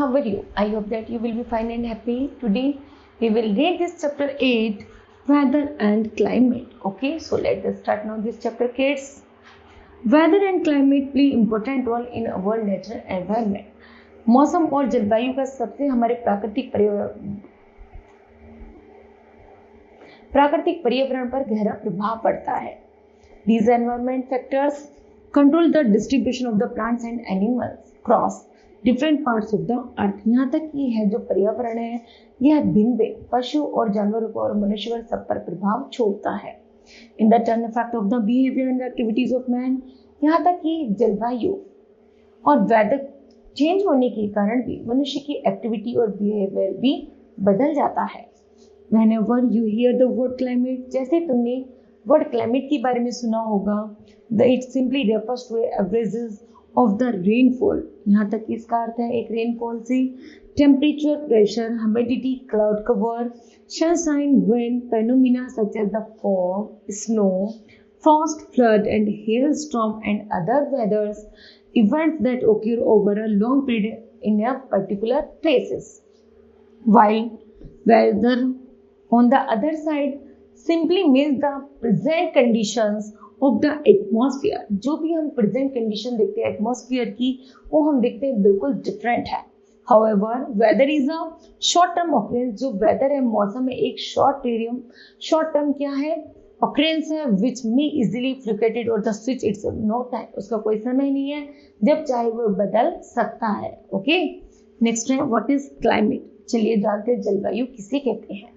how are you? I hope that you will be fine and happy. Today we will read this chapter 8, weather and climate. Okay, so let us start now this chapter, kids. Weather and climate play important role in our natural environment. मौसम और जलवायु का सबसे हमारे प्राकृतिक पर्यावरण पर गहरा प्रभाव पड़ता है. These environment factors control the distribution of the plants and animals across different parts of the earth. यहाँ तक ये है जो पर्यावरण है यह भिन्न पशु और जानवरों को और मनुष्य पर सब पर प्रभाव छोड़ता है. In the turn effect of the behavior and activities of man, यहाँ तक कि जलवायु और वेदर चेंज होने के कारण भी मनुष्य की एक्टिविटी और बिहेवियर भी बदल जाता है. Whenever you hear the word climate, जैसे तुमने वर्ड क्लाइमेट के बारे में सुना होगा, it simply refers to averages of the rainfall. यहाँ तक इसका अर्थ है एक रेनफॉल से temperature, pressure, humidity, cloud cover, sunshine, wind, phenomena such as the fog, snow, frost, flood and hailstorm and other weathers events that occur over a long period in a particular places. While weather on the other side simply means the present conditions of the atmosphere. जो भी हम present condition देखते हैं atmosphere की वो हम देखते हैं बिल्कुल different है. However, weather is a short term occurrence. जो weather है मौसम है एक short term क्या है occurrence है which may easily fluctuate or the switch itself. No time, उसका कोई समय नहीं है, जब चाहे वो बदल सकता है. Okay, next है what is climate. चलिए जानते हैं जलवायु किसे कहते हैं.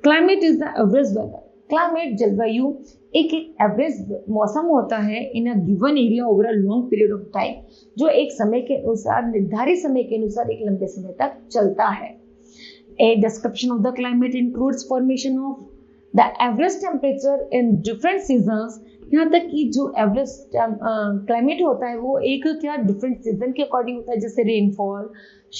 Climate is the average weather. Climate जलवायु एक एवरेज मौसम होता है in a given area over a long period of time, जो एक समय के अनुसार निर्धारित समय के अनुसार एक लंबे समय तक चलता है. A description of the climate includes formation of the average temperature in different seasons. यहाँ तक कि जो एवरेज क्लाइमेट होता है वो एक क्या डिफरेंट सीजन के अकॉर्डिंग होता है, जैसे रेनफॉल,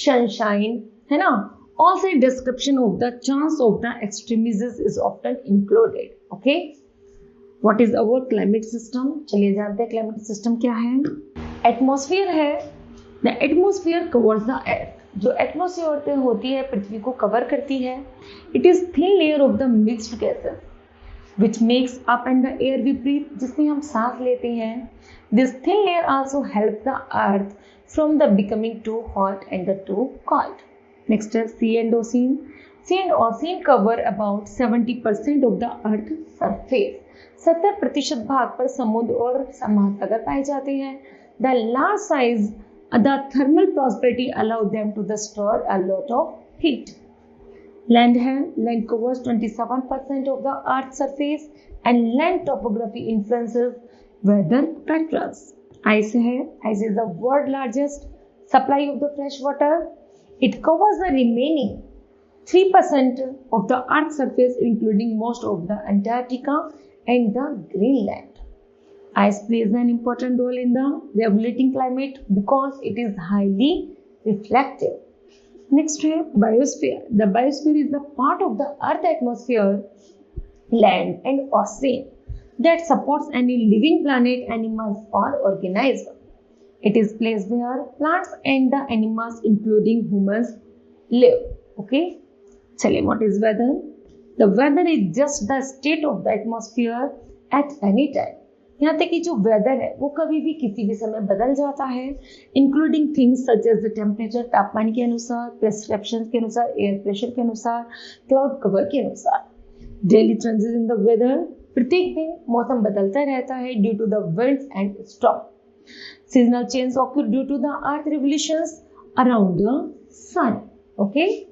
सनशाइन, है ना. Also, description of the chance of the extremes is often included. Okay, what is our climate system? चलिए जानते हैं climate system क्या है. Atmosphere है. The atmosphere covers the earth. जो atmosphere होती है पृथ्वी को कवर करती है. It is thin layer of the mixed gases which makes up and the air we breathe, जिसमें हम सांस लेते हैं. This thin layer also helps the earth from the becoming too hot and the too cold. Next is sea and ocean. Sea and ocean cover about 70% of the earth surface. 70% भाग पर समुद्र और महासागर पाए जाते हैं. The large size, the thermal prosperity allow them to store a lot of heat. Land है. Land covers 27% of the earth's surface and land topography influences weather patterns. Ice है. Ice is the world's largest supply of the fresh water. It covers the remaining 3% of the Earth's surface, including most of the Antarctica and the Greenland. Ice plays an important role in the regulating climate because it is highly reflective. Next है biosphere. The biosphere is the part of the Earth atmosphere, land and ocean that supports any living planet, animals or organism. It is place where plants and the animals including humans live. Okay, चलिए what is weather? The weather is just the state of the atmosphere at any time. यहाँ तक कि जो weather है वो कभी भी किसी भी समय बदल जाता है, including things such as the temperature, तापमान के अनुसार, perception के अनुसार, air pressure के अनुसार, cloud cover के अनुसार. Daily changes in the weather. प्रत्येक दिन मौसम बदलता रहता है due to the winds and storm. Seasonal changes occur due to the earth revolutions around the sun. Okay,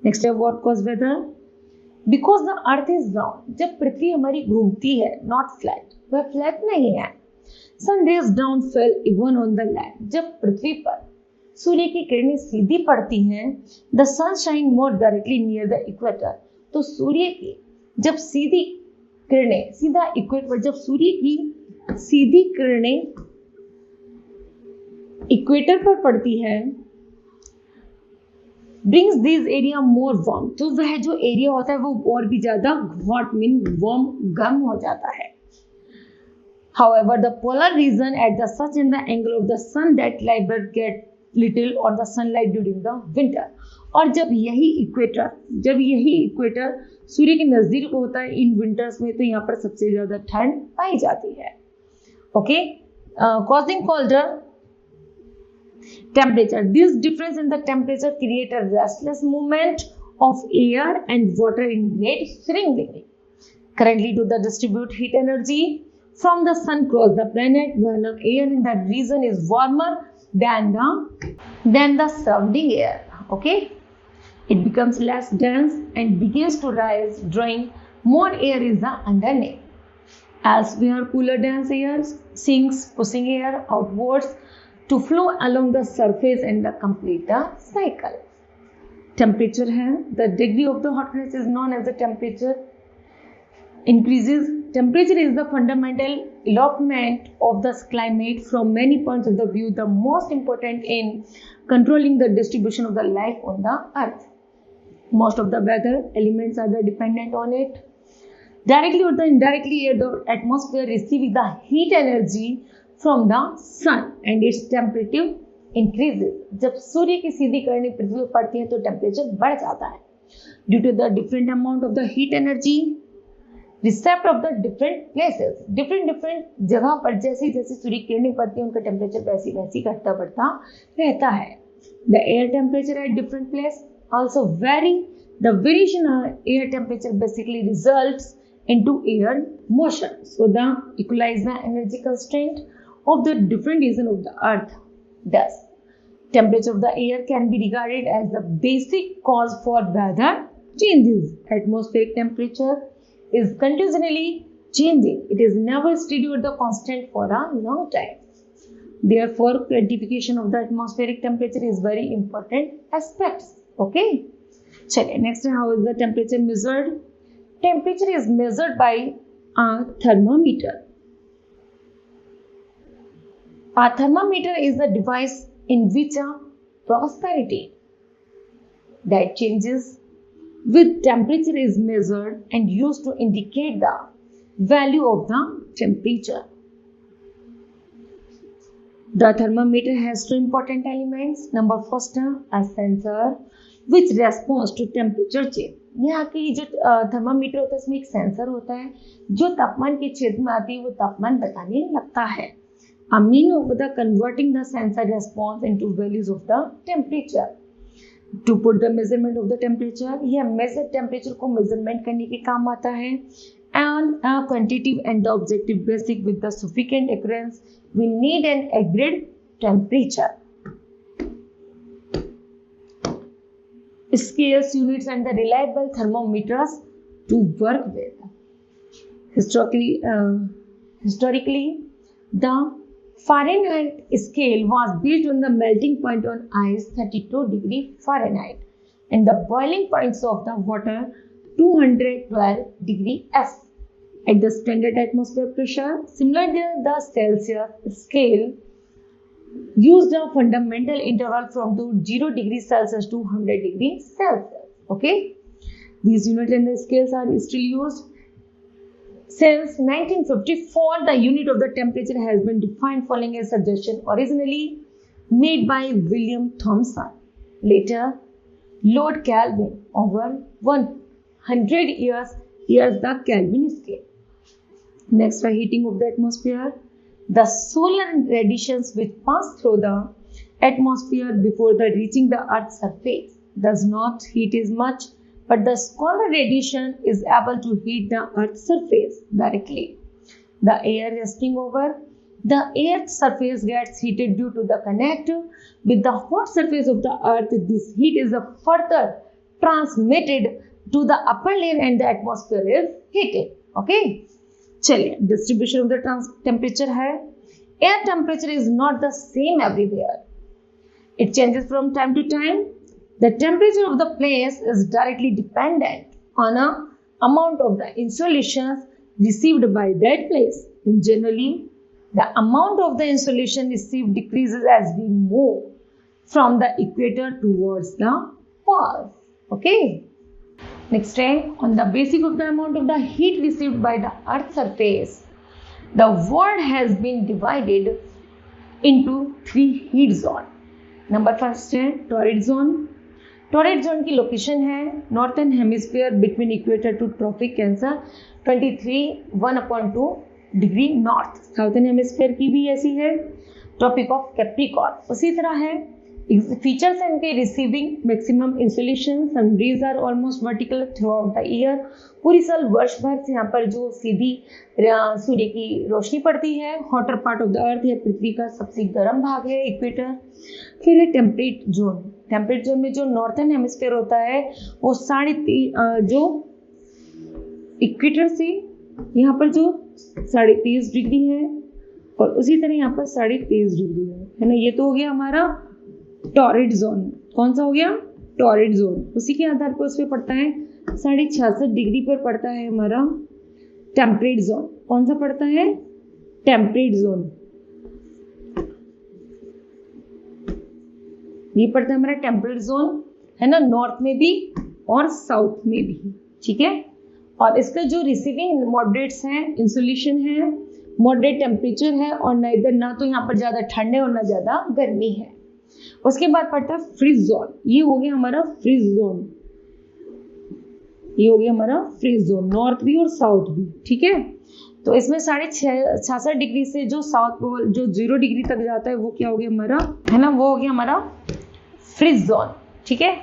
next है what cause weather? Because the earth is round. जब पृथ्वी हमारी घूमती है, not flat, वह flat नहीं है. Sun rays down fell even on the land. जब पृथ्वी पर सूर्य की किरणें सीधी पड़ती हैं, the sun shine more directly near the equator. तो सूर्य की जब सीधी किरणें सीधा इक्वेटर पर, जब सूर्य की सीधी किरणें इक्वेटर पर पड़ती है, brings this area more warm. तो वह जो एरिया होता है वो और भी ज्यादा hot मीन warm गर्म हो जाता है. However, the polar region at the such in the angle of the sun that light get little on the sunlight during the winter. और जब यही इक्वेटर सूर्य के नजदीक होता है इन विंटर्स में, तो यहाँ पर सबसे ज्यादा ठंड पाई जाती है. Okay, causing colder temperature. This difference in the temperature create a restless movement of air and water in great varying degree. Currently, to the distribute heat energy from the sun across the planet, when the air in that region is warmer than the surrounding air. Okay, it becomes less dense and begins to rise, drawing more air is the underneath. Elsewhere, cooler dense air sinks, pushing air outwards to flow along the surface and complete the cycle. Temperature है, the degree of the hotness is known as the temperature increases. Temperature is the fundamental elopement of the climate from many points of the view, the most important in controlling the distribution of the life on the earth. Most of the weather elements are dependent on it. Directly or indirectly, the atmosphere receives the heat energy from the sun and its temperature increases. जब सूर्य की सीधी किरणें पृथ्वी पर पड़ती हैं तो temperature बढ़ जाता है. Due to the different amount of the heat energy received of the different places, different जगह पर जैसे जैसे सूर्य की किरणें पड़ती हैं उनका टेम्परेचर वैसी घटता बढ़ता रहता है. The air temperature at different place also vary. The variation of air temperature basically results into air motion. So the equalize the energy constraint of the different region of the earth. Thus, temperature of the air can be regarded as the basic cause for weather changes. Atmospheric temperature is continually changing. It is never steady or the constant for a long time. Therefore, quantification of the atmospheric temperature is very important aspect. Okay. चलिए next, how is the temperature measured? Temperature is measured by a thermometer. A thermometer is the device in which a prosperity that changes with temperature is measured and used to indicate the value of the temperature. The thermometer has two important elements. Number first, a sensor which responds to temperature change. यहाँ की जो thermometer होता है इसमें एक sensor होता है जो तापमान के क्षेत्र में आती है वो तापमान बताने लगता है. A mean of the converting the sensor response into values of the temperature. To put the measurement of the temperature, यह measure temperature को measurement करने के काम आता है. And a quantitative and the objective basic with the sufficient accuracy, we need an agreed temperature. Scales, units and the reliable thermometers to work with. Historically, the Fahrenheit scale was based on the melting point on ice 32 degree Fahrenheit and the boiling points of the water 212 degree F at the standard atmosphere pressure. Similarly, the Celsius scale used a fundamental interval from 0 degrees Celsius to 100 degrees Celsius. Okay, these units and the scales are still used. Since 1954, the unit of the temperature has been defined following a suggestion originally made by William Thomson, later Lord Kelvin. Over 100 years the Kelvin scale. Next, the heating of the atmosphere. The solar radiations which pass through the atmosphere before reaching the Earth's surface does not heat as much, but the solar radiation is able to heat the Earth's surface directly. The air resting over the Earth's surface gets heated due to the connect with the hot surface of the Earth. This heat is further transmitted to the upper layer and the atmosphere is heated. Okay. चलिए, distribution of the temperature है. Air temperature is not the same everywhere. It changes from time to time. The temperature of the place is directly dependent on an amount of the insolation received by that place. And generally, the amount of the insolation received decreases as we move from the equator towards the poles. Okay. Next time, on the basis of the amount of the heat received by the Earth's surface, the world has been divided into 3 heat zones. Number first है torrid zone. Torrid zone की location है northern hemisphere between equator to tropic cancer 23 degree north. Southern hemisphere की भी ऐसी है, tropic of Capricorn उसी तरह है। फीचर्स हैं इनके receiving maximum insolation, sun rays are almost vertical throughout the year. पूरी साल वर्ष भर से यहाँ पर जो सीधी सूर्य की रोशनी पड़ती है। हॉटर पार्ट ऑफ द अर्थ या पृथ्वी का सबसे गर्म भाग है इक्वेटर। फिर है टेम्परेट जोन। टेम्परेट जोन में जो नॉर्थर्न हेमिस्फीयर होता है वो जो इक्वेटर से यहाँ पर जो 23.5 डिग्री है और उसी तरह यहाँ पर 23.5 डिग्री है ना। ये तो हो गया हमारा टॉरिड जोन। कौन सा हो गया? Torrid zone. उसी के आधार पर उस पर पड़ता है 66.5 डिग्री पर पड़ता है हमारा टेम्परेट जोन। कौन सा पड़ता है? Temperate zone. ये पड़ता है हमारा टेम्परेट जोन, है ना, नॉर्थ में भी और साउथ में भी, ठीक है। और इसका जो रिसीविंग मॉडरेट्स हैं, इंसुलेशन है, मॉडरेट टेम्परेचर है और ना तो यहाँ पर ज़्यादा ठंड है और ना ज़्यादा गर्मी है। उसके बाद पड़ता है फ्रीज जोन। ये हो गया हमारा फ्रीज जोन। ये हो गया हमारा फ्रीज जोन, नॉर्थ भी और साउथ भी, ठीक है। तो इसमें 66.5 डिग्री से जो साउथ पोल जो 0 डिग्री तक जाता है वो क्या हो गया हमारा, है ना, वो हो गया हमारा फ्रीज जोन, ठीक है।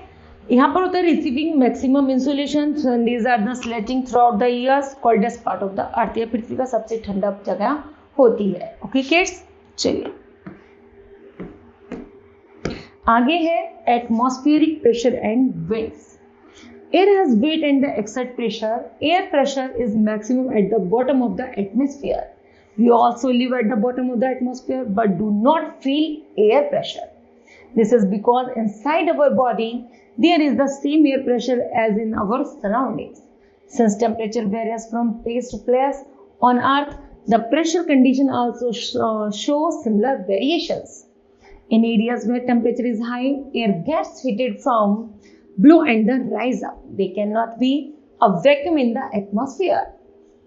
यहाँ पर होता है receiving maximum insolation, sunrays are the slanting throughout the years, coldest part of the earth. ये पृथ्वी का सबसे ठंडा जगह होती है। ओके किड्स, चलिए आगे है atmospheric pressure and winds. Air has weight and the exert pressure. Air pressure is maximum at the bottom of the atmosphere. We also live at the bottom of the atmosphere but do not feel air pressure. This is because inside our body there is the same air pressure as in our surroundings. Since temperature varies from place to place on Earth, the pressure condition also shows similar variations. In areas where temperature is high, air gets heated from below and then rise up. There cannot be a vacuum in the atmosphere.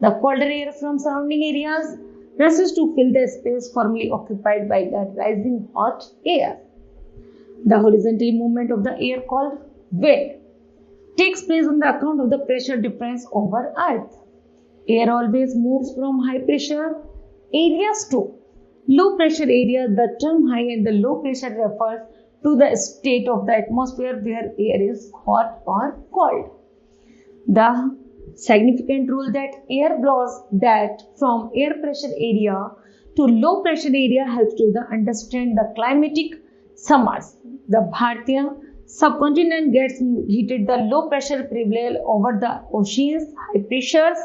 The colder air from surrounding areas rushes to fill the space formerly occupied by the rising hot air. The horizontal movement of the air called wind takes place on the account of the pressure difference over Earth. Air always moves from high pressure areas to low pressure areas. The term high and the low pressure refers to the state of the atmosphere where air is hot or cold. The significant rule that air blows that from air pressure area to low pressure area helps to understand the climatic summers. The Bharatiya subcontinent gets heated. The low pressure prevail over the oceans. High pressures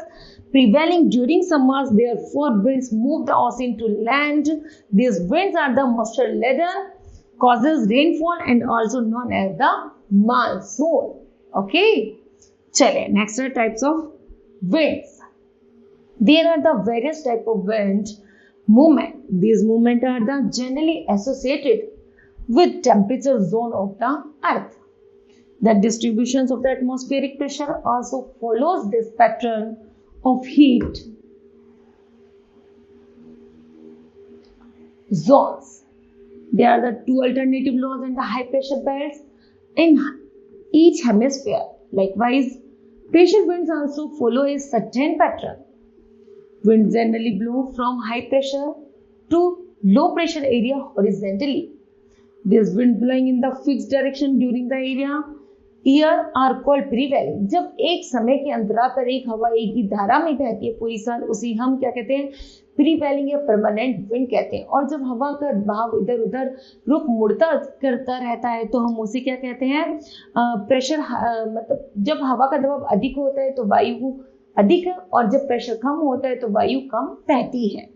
prevailing during summers. Therefore, winds move the ocean to land. These winds are the moisture laden, causes rainfall and also known as the monsoon. Okay, chale next are types of winds. There are the various type of wind movement. These movement are the generally associated with temperature zone of the earth. The distributions of the atmospheric pressure also follows this pattern of heat zones. There are the two alternative laws and the high pressure belts in each hemisphere. Likewise, pressure winds also follow a certain pattern. Winds generally blow from high pressure to low pressure area horizontally. These winds blowing in the fixed direction during the year are called prevailing. जब एक समय के अंतराल पर एक हवा एक ही धारा में बहती है पूरी साल, उसे हम क्या कहते हैं? प्रीवेलिंग या परमानेंट विंड कहते हैं। और जब हवा का बहाव इधर उधर रुख मुड़ता करता रहता है तो हम उसे क्या कहते हैं? प्रेशर, मतलब जब हवा का दबाव अधिक होता है तो वायु अधिक है और जब प्रेशर कम होता है तो वायु कम बहती है।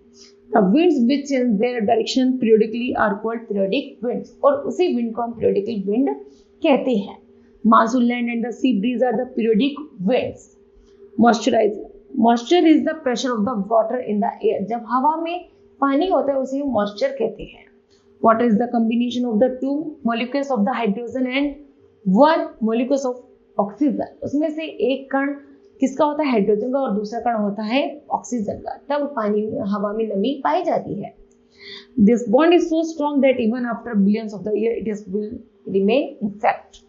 winds which change their direction periodically are called periodic winds. और उसी विंड को हम periodic wind कहते हैं। Monsoon land and the sea breeze are the periodic winds. Moisture is the pressure of the water in the air. जब हवा में पानी होता है उसे moisture कहते हैं। Water is the combination of the two molecules of the hydrogen and one molecule of oxygen. उसमें से एक कण किसका होता है? हाइड्रोजन का, और दूसरा कण होता है ऑक्सीजन का। तब पानी हवा में नमी पाई जाती है। This bond is so strong that even after billions of the years, it will remain intact.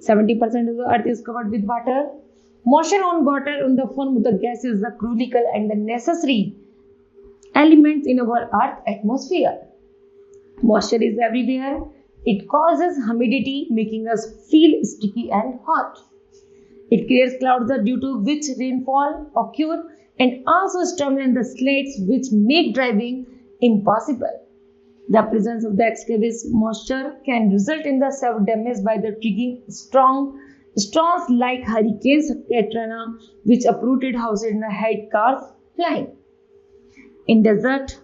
70% of the earth is covered with water. Motion on water in the form of the gas is the critical and the necessary elements in our earth atmosphere. Moisture is everywhere. It causes humidity, making us feel sticky and hot. It creates clouds due to which rainfall occurs, and also storms and the slates which make driving impossible. The presence of the excess moisture can result in the self-damage by the triggering storms like Hurricane Katrina, which uprooted houses and had cars flying. In desert,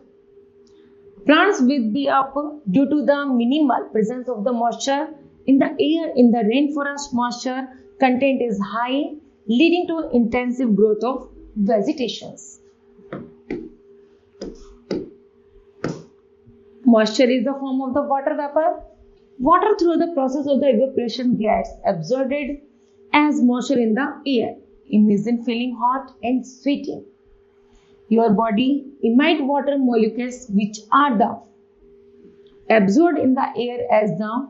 plants will be up due to the minimal presence of the moisture in the air. In the rainforest, moisture content is high, leading to intensive growth of vegetations. Moisture is the form of the water vapor. Water through the process of the evaporation gets absorbed as moisture in the air. Imagine feeling hot and sweating. Your body emits water molecules which are absorbed in the air as the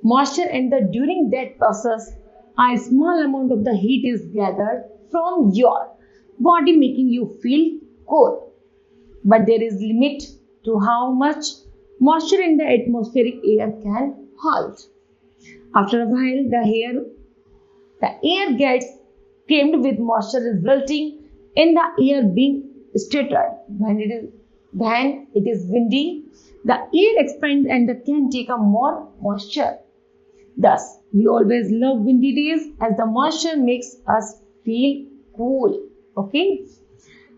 moisture, and during that process a small amount of the heat is gathered from your body, making you feel cold. But there is limit to how much moisture in the atmospheric air can hold. After a while, the air gets crammed with moisture, resulting in the air being stuttered. When it is windy, the air expands and can take a more moisture. Thus, we always love windy days as the moisture makes us feel cool. Okay?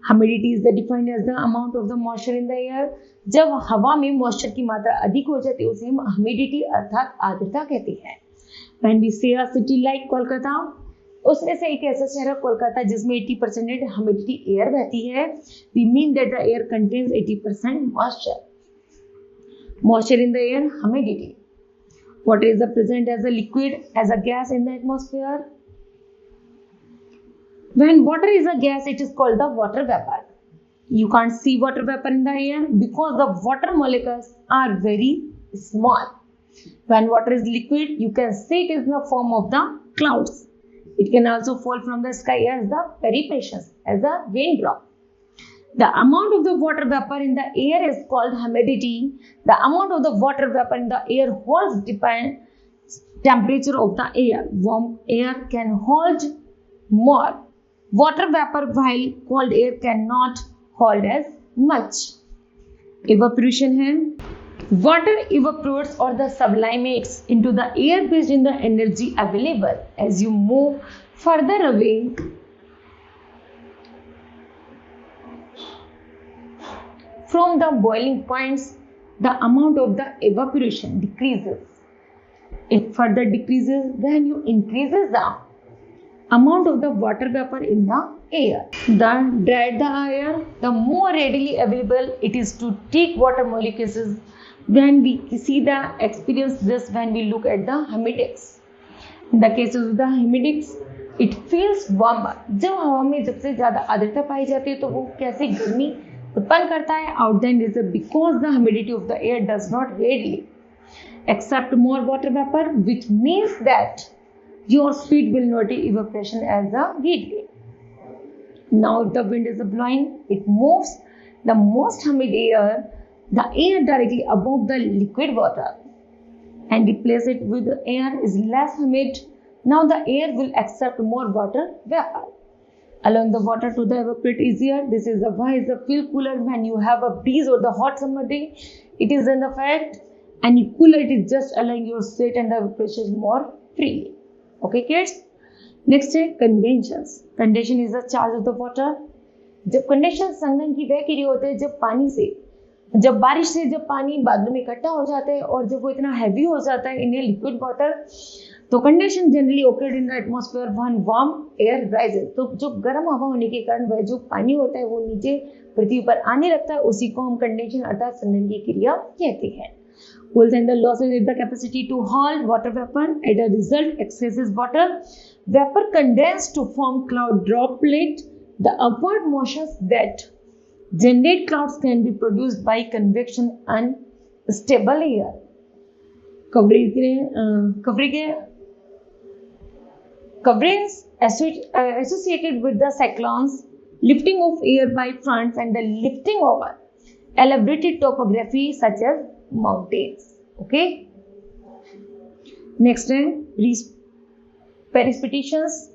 Humidity is defined as the amount of the moisture in the air. जब हवा में moisture की मात्रा अधिक हो जाती है उसे हम ह्यूमिडिटी अर्थात आर्द्रता कहते हैं. When we say a city like Kolkata, उसमें से एक ऐसा शहर है कोलकाता जिसमें 80% ह्यूमिडिटी एयर बहती है. We mean that the air contains 80% moisture. Moisture in the air, humidity. Water is present as a liquid, as a gas in the atmosphere. When water is a gas, it is called the water vapor. You can't see water vapor in the air because the water molecules are very small. When water is liquid, you can see it is in the form of the clouds. It can also fall from the sky as the precipitation, as a raindrop. The amount of the water vapor in the air is called humidity. The amount of the water vapor in the air holds depends temperature of the air. Warm air can hold more water vapor while cold air cannot hold as much. Evaporation है. Water evaporates or the sublimates into the air based on the energy available. As you move further away from the boiling points, the amount of the evaporation decreases. It further decreases when you increases the amount of the water vapor in the air. The drier the air, the more readily available it is to take water molecules. When we see the experience this when we look at the humidex. In the case of the humidex, it feels warmer. जब हवा में जब से ज़्यादा आर्द्रता पाई जाती है तो वो कैसे गर्मी उत्पन्न करता है. Out then is because the humidity of the air does not readily accept more water vapor, which means that your speed will not be evaporation as a heat gain. Now if the wind is blowing, it moves the most humid air, the air directly above the liquid water, and replace it with the air is less humid. Now the air will accept more water vapor, allowing the water to evaporate easier. This is why it feel cooler when you have a breeze or the hot summer day. It is in the fact, and you cooler it is just allowing your sweat and the evaporation more freely. Okay kids, next है condensations. Condensation is the charge of the water. जब condensation संघनन की वह क्रिया होती है जब बारिश से जब पानी बादलों में इकट्ठा हो जाता है और जब वो इतना हैवी हो जाता है इन लिक्विड वाटर, तो condensation generally occurred in the atmosphere when warm air rises. तो जो गर्म हवा होने के कारण वह जो पानी होता है वो नीचे पृथ्वी पर आने लगता है, उसी को हम कंडेंसेशन अर्थात संघनन की क्रिया कहते हैं. Cools and the losses in the capacity to hold water vapor. As a result, excess water vapor condensed to form cloud droplet. The upward motions that Generate clouds can be produced by convection and stable air. Coverage associated with the cyclones, lifting of air by fronts and the lifting over elevated topography such as mountains. Okay. Next one, precipitations.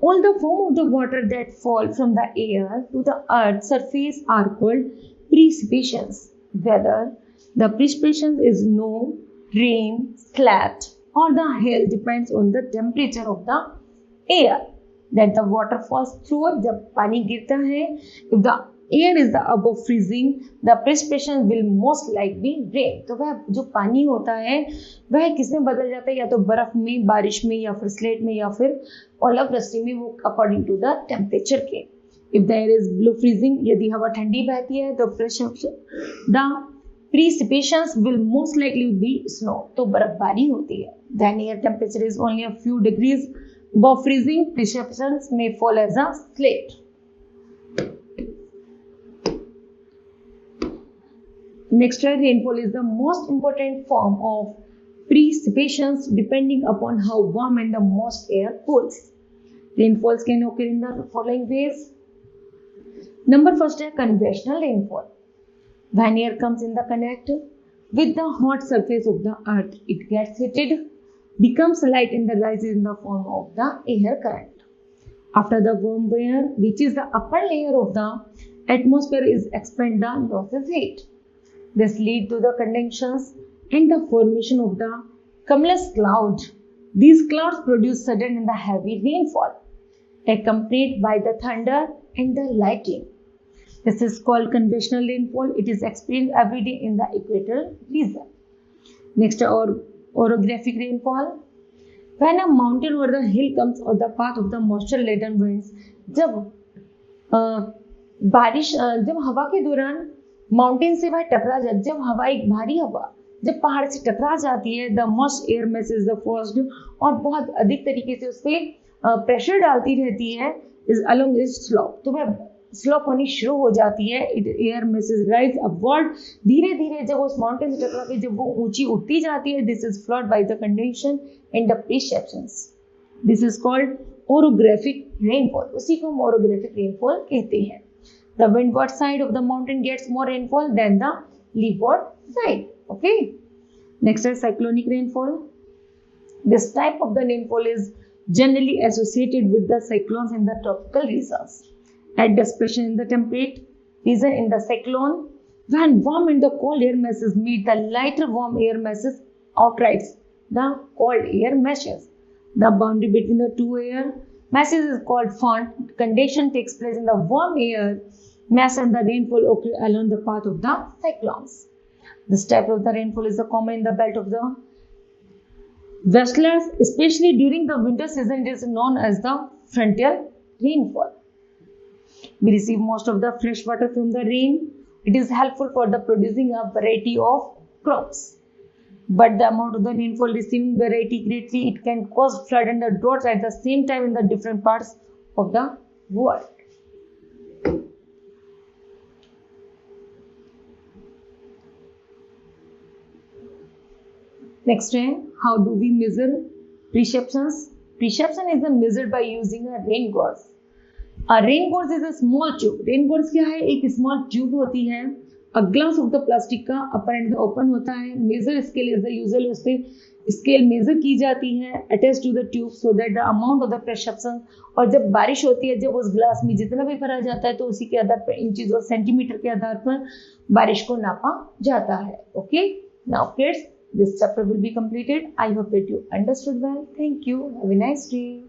All the form of the water that fall from the air to the earth's surface are called precipitations. Whether the precipitation is snow, rain, sleet, or the hail depends on the temperature of the air that the water falls through. जब पानी गिरता है, if the air is above freezing, the precipitation will most likely rain. तो वह जो पानी होता है वह किस में बदल जाता है, या तो बर्फ में, बारिश में, या फिर स्लेट में, या फिर ओलावृष्टि में, वो अकॉर्डिंग टू द टेम्परेचर के. If the air is below freezing, यदि हवा ठंडी बहती है तो the precipitations will most likely be snow, तो बर्फबारी होती है. Then air temperature is only a few degrees above freezing, precipitations may fall as a slate. Next, rainfall is the most important form of precipitations depending upon how warm and the most air cools. Rainfalls can occur in the following ways. Number first है conventional rainfall. When air comes in the contact with the hot surface of the earth, it gets heated, becomes light and rises in the form of the air current. After the warm air reaches the upper layer of the atmosphere is expanded, the losses heat. This leads to the condensations and the formation of the cumulus cloud. These clouds produce sudden and the heavy rainfall, accompanied by the thunder and the lightning. This is called conventional rainfall. It is experienced every day in the equatorial region. Next, orographic rainfall. When a mountain or the hill comes on the path of the moisture-laden winds, जब हवा के दौरान mountain से वह टकरा जाती, जब हवा एक भारी हवा जब पहाड़ से टकरा जाती है, the most air mass is the first, और बहुत अधिक तरीके से उस पर प्रेशर डालती रहती है, इज अलोंग इज स्लोप, तो वह स्लोप होनी शुरू हो जाती है. It air message rise upward, धीरे धीरे जब उस माउंटेन से टकरा के जब वो ऊंची उठती जाती है, this is followed by the condensation and the precipitations. This is called orographic rainfall. उसी को हम ओरोग्राफिक रेनफॉल कहते हैं. The windward side of the mountain gets more rainfall than the leeward side. Okay. Next is cyclonic rainfall. This type of the rainfall is generally associated with the cyclones in the tropical regions. At depression in the temperate region in the cyclone, when warm and the cold air masses meet, the lighter warm air masses outrides the cold air masses. The boundary between the two air masses is called front. Condension takes place in the warm air mass and the rainfall occur along the path of the cyclones. This type of the rainfall is common in the belt of the westlands, especially during the winter season. It is known as the frontier rainfall. We receive most of the fresh water from the rain. It is helpful for the producing a variety of crops. But the amount of the rainfall receiving variety greatly, it can cause flood and the droughts at the same time in the different parts of the world. Next, how do we measure precipitations? Precipitation is measured by using a rain gauge. A rain gauge is a small tube. Rain gauge क्या है? एक small tube होती है. A glass of the plastic का upper end open होता है. Measure scale is the usual, उस पे scale measure की जाती है attached to the tube so that the amount of the precipitation. और जब बारिश होती है, जब उस ग्लास में जितना भी भरा जाता है, तो उसी के आधार पर इंचेस और सेंटीमीटर के आधार पर बारिश को नापा जाता है. Okay, now kids, this chapter will be completed. I hope that you understood well. Thank you. Have a nice day.